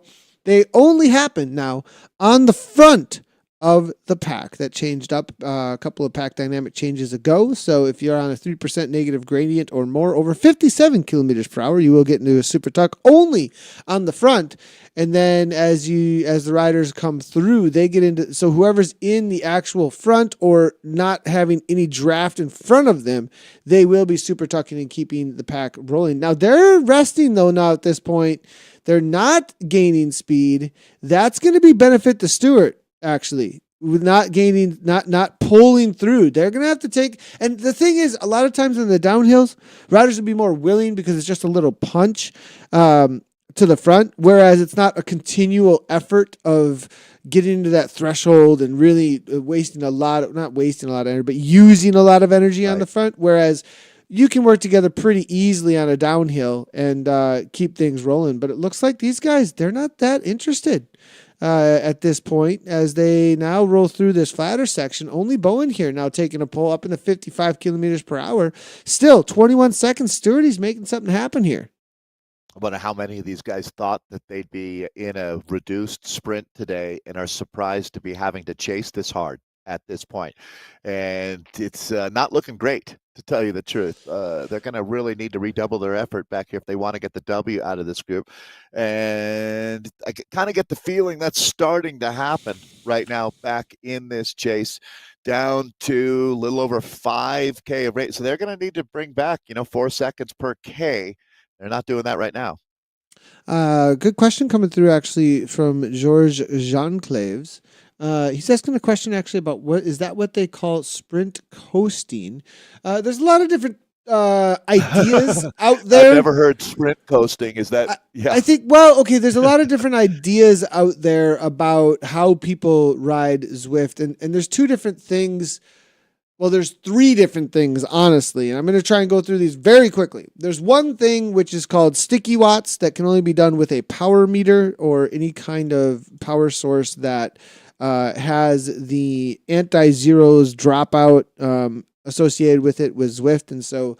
they only happen now on the front of the pack. That changed up a couple of pack dynamic changes ago. So if you're on a 3% negative gradient or more over 57 kilometers per hour, you will get into a super tuck only on the front. And then as the riders come through, they get into, so whoever's in the actual front or not having any draft in front of them, they will be super tucking and keeping the pack rolling. Now they're resting though now at this point. They're not gaining speed. That's going to be benefit to Stewart, actually, with not pulling through. They're going to have to take, and the thing is, a lot of times in the downhills, riders would be more willing because it's just a little punch to the front, whereas it's not a continual effort of getting to that threshold and really not wasting a lot of energy, but using a lot of energy on the front, whereas you can work together pretty easily on a downhill and keep things rolling. But it looks like these guys, they're not that interested at this point as they now roll through this flatter section. Only Bowen here now taking a pull up in the 55 kilometers per hour. Still, 21 seconds. Stewardy's making something happen here. I wonder how many of these guys thought that they'd be in a reduced sprint today and are surprised to be having to chase this hard at this point. And it's not looking great, to tell you the truth. They're going to really need to redouble their effort back here if they want to get the W out of this group. And I kind of get the feeling that's starting to happen right now back in this chase, down to a little over 5K of rate. So they're going to need to bring back, 4 seconds per K. They're not doing that right now. Good question coming through actually from George Jean-Claves. He's asking a question actually about what they call sprint coasting. There's a lot of different ideas out there. I've never heard sprint coasting. Is that? I think, there's a lot of different ideas out there about how people ride Zwift, and there's 2 different things. Well, there's 3 different things, honestly, and I'm going to try and go through these very quickly. There's one thing which is called sticky watts that can only be done with a power meter or any kind of power source that has the anti-zeros dropout associated with it with Zwift. And so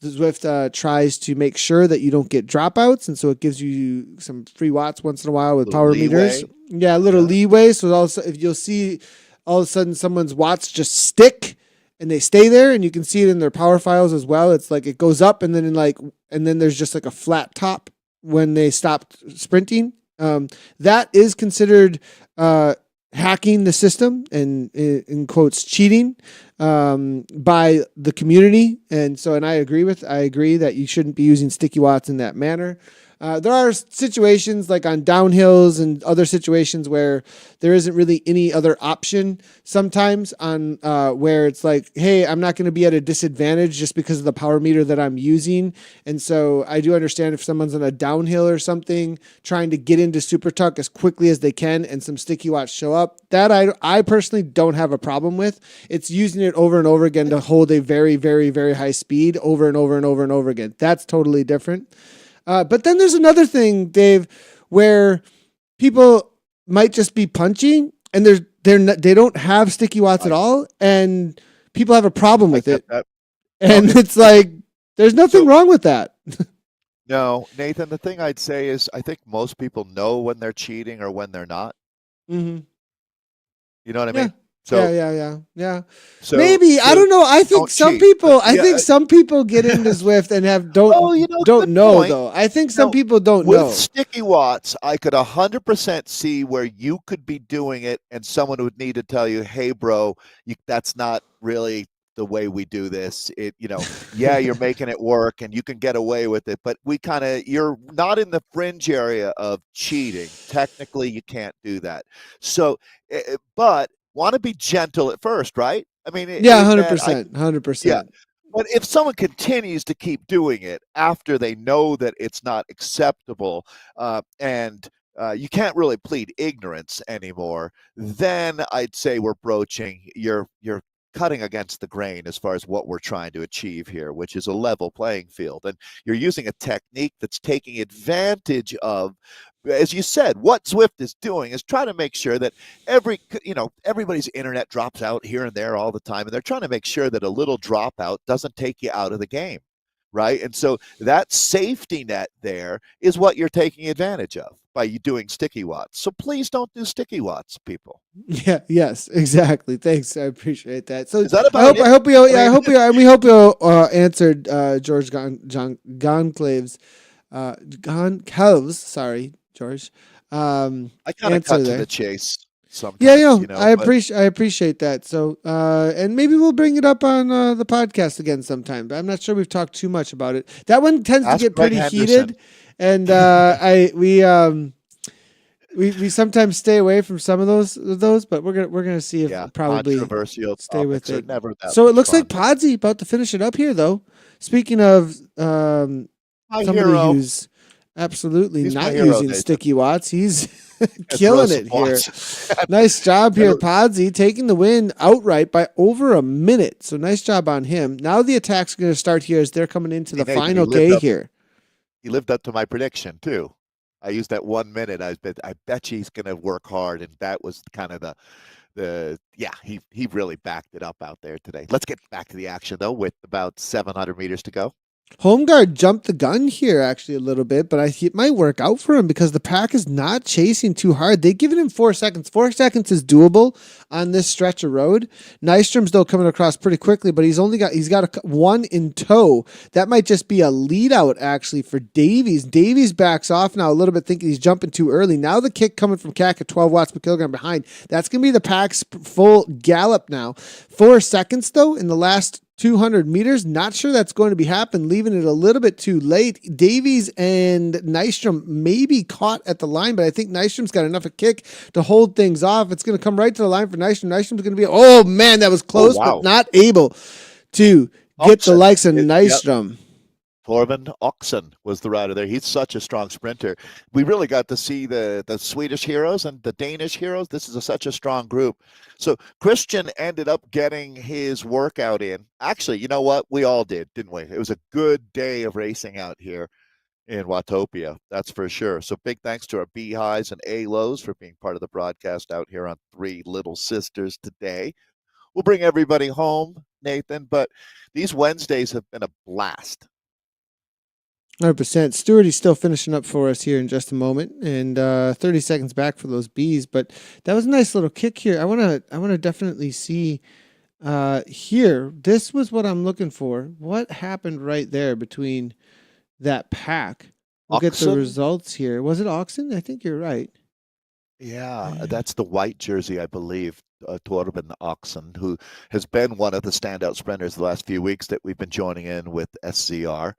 the Zwift tries to make sure that you don't get dropouts. And so it gives you some free watts once in a while with power meters. Yeah, a little leeway. So also if you'll see all of a sudden someone's watts just stick and they stay there, and you can see it in their power files as well. It's like it goes up and then there's just like a flat top when they stop sprinting. That is considered hacking the system and in quotes cheating by the community. And I agree that you shouldn't be using sticky watts in that manner. There are situations like on downhills and other situations where there isn't really any other option sometimes on where it's like, hey, I'm not going to be at a disadvantage just because of the power meter that I'm using. And so I do understand if someone's on a downhill or something trying to get into Super Tuck as quickly as they can and some sticky watts show up, that I personally don't have a problem with. It's using it over and over again to hold a very, very, very high speed over and over and over and over again. That's totally different. But then there's another thing, Dave, where people might just be punching and they don't have sticky watts at all, and people have a problem with it. And it's like there's nothing wrong with that. No, Nathan, the thing I'd say is I think most people know when they're cheating or when they're not. Mm-hmm. You know what I Yeah. mean? So, Yeah. so Maybe I don't know. I think some cheat. people. I think some people get into Zwift and don't good know point. though. I think some people don't With know. sticky watts, I could 100% see where you could be doing it, and someone would need to tell you, "Hey, bro, that's not really the way we do this. Yeah, you're making it work, and you can get away with it, but you're not in the fringe area of cheating. Technically, you can't do that. So, but." Want to be gentle at first, right? I mean, 100%, 100%. Yeah, but if someone continues to keep doing it after they know that it's not acceptable, and you can't really plead ignorance anymore, then I'd say we're broaching you're cutting against the grain as far as what we're trying to achieve here, which is a level playing field, and you're using a technique that's taking advantage of. As you said, what Zwift is doing is trying to make sure that everybody's internet drops out here and there all the time, and they're trying to make sure that a little dropout doesn't take you out of the game, right? And so that safety net there is what you're taking advantage of by you doing sticky watts. So please don't do sticky watts, people. Yeah. Yes. Exactly. Thanks. I appreciate that. So Is that about I hope we hope you answered George Gonclave's sorry, George. I kind of cut to the chase sometimes. Yeah, I appreciate that. So, and maybe we'll bring it up on the podcast again sometime. But I'm not sure we've talked too much about it. That one tends to get pretty heated, and we sometimes stay away from some of those. But we're gonna see if probably controversial stay with it. Never that so it looks fun. like Podsy about to finish it up here, though. Speaking of somebody who's absolutely not using sticky watts, he's killing it here. Nice job here, Podsy, taking the win outright by over a minute. So nice job on him. Now the attack's going to start here as they're coming into the final K here. He lived up to my prediction too. I used that 1 minute. I bet you he's going to work hard, and that was kind of he really backed it up out there today. Let's get back to the action though, with about 700 meters to go. Homeguard jumped the gun here actually a little bit, but it might work out for him because the pack is not chasing too hard. They've given him 4 seconds. 4 seconds is doable on this stretch of road. Nystrom's though coming across pretty quickly, but he's got one in tow. That might just be a lead out actually for Davies. Davies backs off now a little bit, thinking he's jumping too early. Now the kick coming from Kak at 12 watts per kilogram behind. That's going to be the pack's full gallop now. 4 seconds though in the last 200 meters. Not sure that's going to be happening, leaving it a little bit too late. Davies and Nystrom may be caught at the line, but I think Nystrom's got enough of a kick to hold things off. It's going to come right to the line for Nystrom. Nystrom's going to be, oh man, that was close, but not able to get the likes of Nystrom. Yep. Torben Oxen was the rider there. He's such a strong sprinter. We really got to see the Swedish heroes and the Danish heroes. This is such a strong group. So Christian ended up getting his workout in. Actually, you know what? We all did, didn't we? It was a good day of racing out here in Watopia, that's for sure. So big thanks to our B highs and A lows for being part of the broadcast out here on Three Little Sisters today. We'll bring everybody home, Nathan, but these Wednesdays have been a blast. 100%. Stewart, he's still finishing up for us here in just a moment, and 30 seconds back for those bees. But that was a nice little kick here. I wanna definitely see here. This was what I'm looking for. What happened right there between that pack? We'll get the Oxen? results here. Was it Oxen? I think you're right. Yeah, that's the white jersey, I believe. Torben Oxen, who has been one of the standout sprinters the last few weeks that we've been joining in with SCR.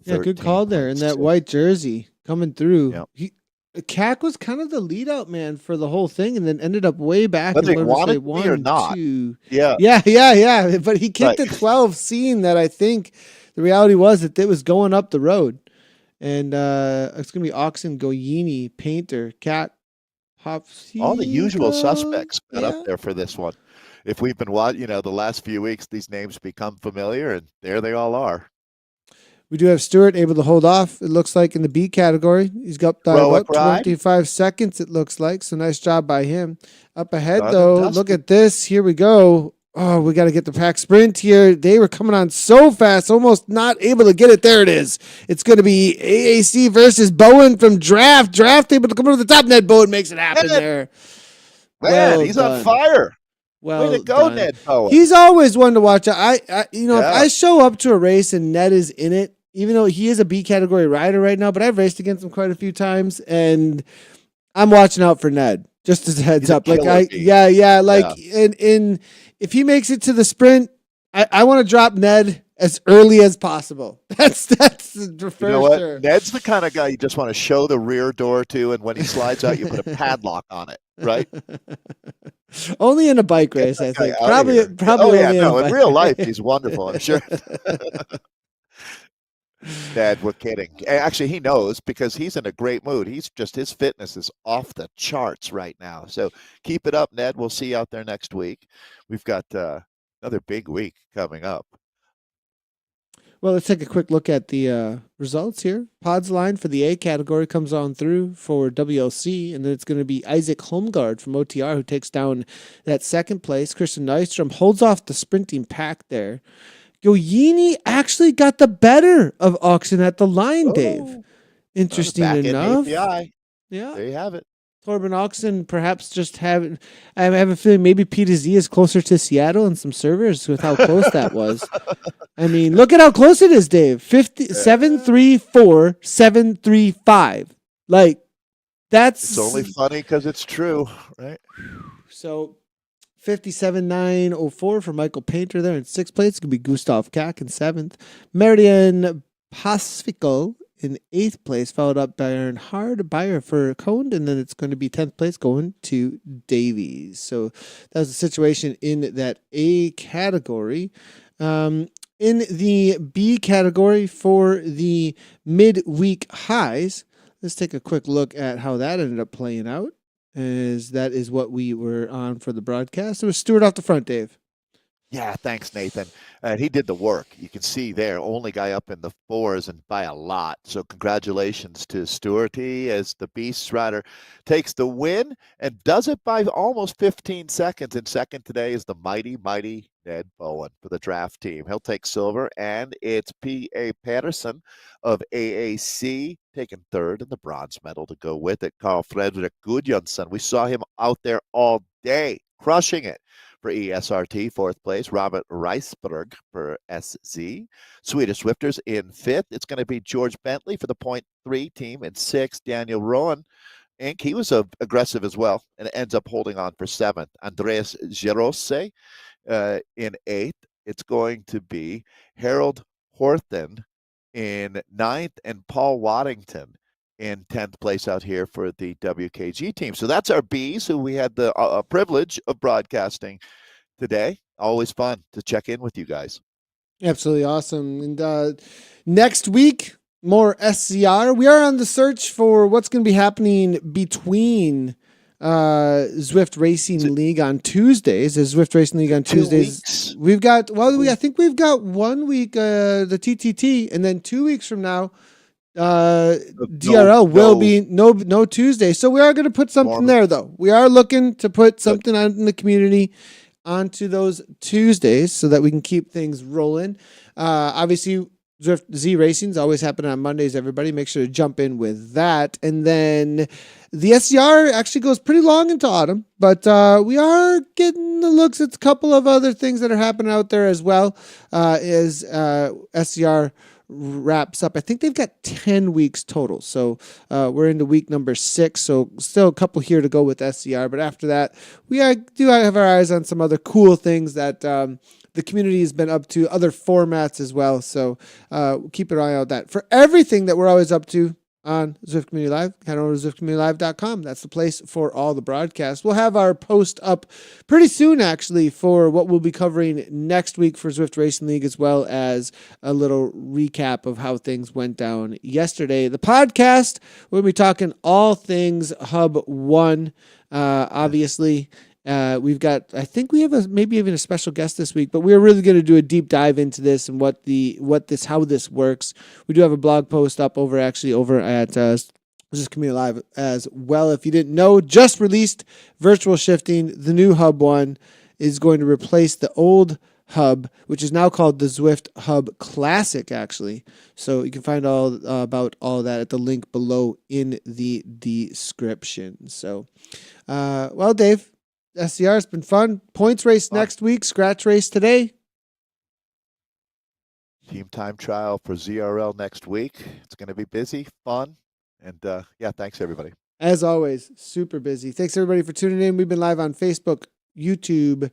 Yeah, good call there. In that 13.6. white jersey coming through. Yep. Cac was kind of the lead out man for the whole thing and then ended up way back Whether in he what was wanted it, to be or 1, not. 2. Yeah. Yeah. But he kicked Right. a 12, seeing that I think the reality was that it was going up the road. And it's going to be Oxen, Goyini, Painter, Cat, Popsicle. All the usual suspects got Yeah. up there for this one. If we've been watching, the last few weeks, these names become familiar, and there they all are. We do have Stewart able to hold off, it looks like, in the B category. He's got Heroic about ride. 25 seconds, it looks like. So nice job by him. Up ahead, Done and though, dusted. look at this. Here we go. Oh, we got to get the pack sprint here. They were coming on so fast, almost not able to get it. There it is. It's going to be AAC versus Bowen from Draft. Draft able to come over the top. Ned Bowen makes it happen Ned. there. Man, Well he's done. on fire. Well Way to go, done. Ned Bowen. He's always one to watch. If Yeah. I show up to a race and Ned is in it, even though he is a B category rider right now, but I've raced against him quite a few times, and I'm watching out for Ned. Just as a heads He's a up, like killer bee. in if he makes it to the sprint, I want to drop Ned as early as possible. That's for You know what? sure. Ned's the kind of guy you just want to show the rear door to, and when he slides out, you put a padlock on it, right? Only in a bike Get race, that I guy think. out of Probably here. only yeah, in no, a in bike real life, race. he's wonderful, I'm sure. Ned, we're kidding. Actually, he knows because he's in a great mood. His fitness is off the charts right now. So keep it up, Ned. We'll see you out there next week. We've got another big week coming up. Well, let's take a quick look at the results here. Pods line for the A category comes on through for WLC, and then it's going to be Isaac Holmgard from OTR who takes down that second place. Christian Nystrom holds off the sprinting pack there. Goyini actually got the better of Oxen at the line, Dave. Oh, Interesting back in enough. API. Yeah. There you have it. Torben Oxen perhaps just having. I have a feeling maybe P2Z is closer to Seattle and some servers with how close that was. I mean, look at how close it is, Dave. 734, 735. Like, that's. It's only funny because it's true, right? So 57,904 for Michael Painter there in sixth place. It's going to be Gustav Kak in seventh. Meridian Pacifico in eighth place, followed up by Bernhard Bayer for Cone, and then it's going to be 10th place going to Davies. So that was the situation in that A category. In the B category for the midweek highs, let's take a quick look at how that ended up playing out. That is what we were on for the broadcast. It was Stewart off the front, Dave. Yeah, thanks, Nathan. And he did the work. You can see there, only guy up in the fours and by a lot. So congratulations to Stewart. He, as the Beast Rider, takes the win and does it by almost 15 seconds. And second today is the mighty, mighty Ned Bowen for the draft team. He'll take silver, and it's P.A. Patterson of AAC taking third, and the bronze medal to go with it. Carl Frederick Gudjonsson. We saw him out there all day, crushing it. For ESRT, fourth place. Robert Reisberg for SZ. Swedish Swifters in fifth. It's going to be George Bentley for the .3 team in sixth. Daniel Rowan, Inc. He was aggressive as well and ends up holding on for seventh. Andreas Gerose in eighth. It's going to be Harold Horthen in ninth and Paul Waddington in 10th place out here for the WKG team. So that's our Bees, who we had the privilege of broadcasting today. Always fun to check in with you guys. Absolutely awesome. And next week, more SCR. We are on the search for what's going to be happening between Zwift Racing League on Tuesdays. The Zwift Racing League on 2 Tuesdays. weeks. We've got, I think we've got 1 week, the TTT, and then 2 weeks from now, DRL will be no Tuesday. So we are going to put something there, though. We are looking to put something out in the community onto those Tuesdays so that we can keep things rolling. Obviously, Zwift Z Racing is always happening on Mondays, everybody. Make sure to jump in with that. And then the SCR actually goes pretty long into autumn, but we are getting the looks at a couple of other things that are happening out there as well as SCR wraps up. I think they've got 10 weeks total. So we're into week number 6. So still a couple here to go with SCR. But after that, we do have our eyes on some other cool things that the community has been up to, other formats as well. So keep an eye on that. For everything that we're always up to on Zwift Community Live, head over to ZwiftCommunityLive.com. That's the place for all the broadcasts. We'll have our post up pretty soon, actually, for what we'll be covering next week for Zwift Racing League, as well as a little recap of how things went down yesterday. The podcast, we'll be talking all things Hub 1, obviously. We've got, I think we have maybe even a special guest this week, but we're really going to do a deep dive into this and how this works. We do have a blog post up over at Zwift Community Live as well. If you didn't know, just released Virtual Shifting. The new Hub 1 is going to replace the old Hub, which is now called the Zwift Hub Classic, actually. So you can find all about all that at the link below in the description. So, well, Dave, SCR has been fun. Points race next week, scratch race today. Team time trial for ZRL next week. It's going to be busy, fun, and thanks everybody. As always, super busy. Thanks everybody for tuning in. We've been live on Facebook, YouTube,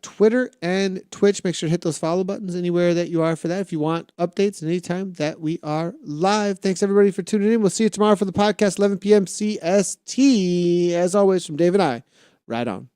Twitter, and Twitch. Make sure to hit those follow buttons anywhere that you are for that if you want updates anytime that we are live. Thanks everybody for tuning in. We'll see you tomorrow for the podcast, 11 p.m. CST. As always, from Dave and I. Right on.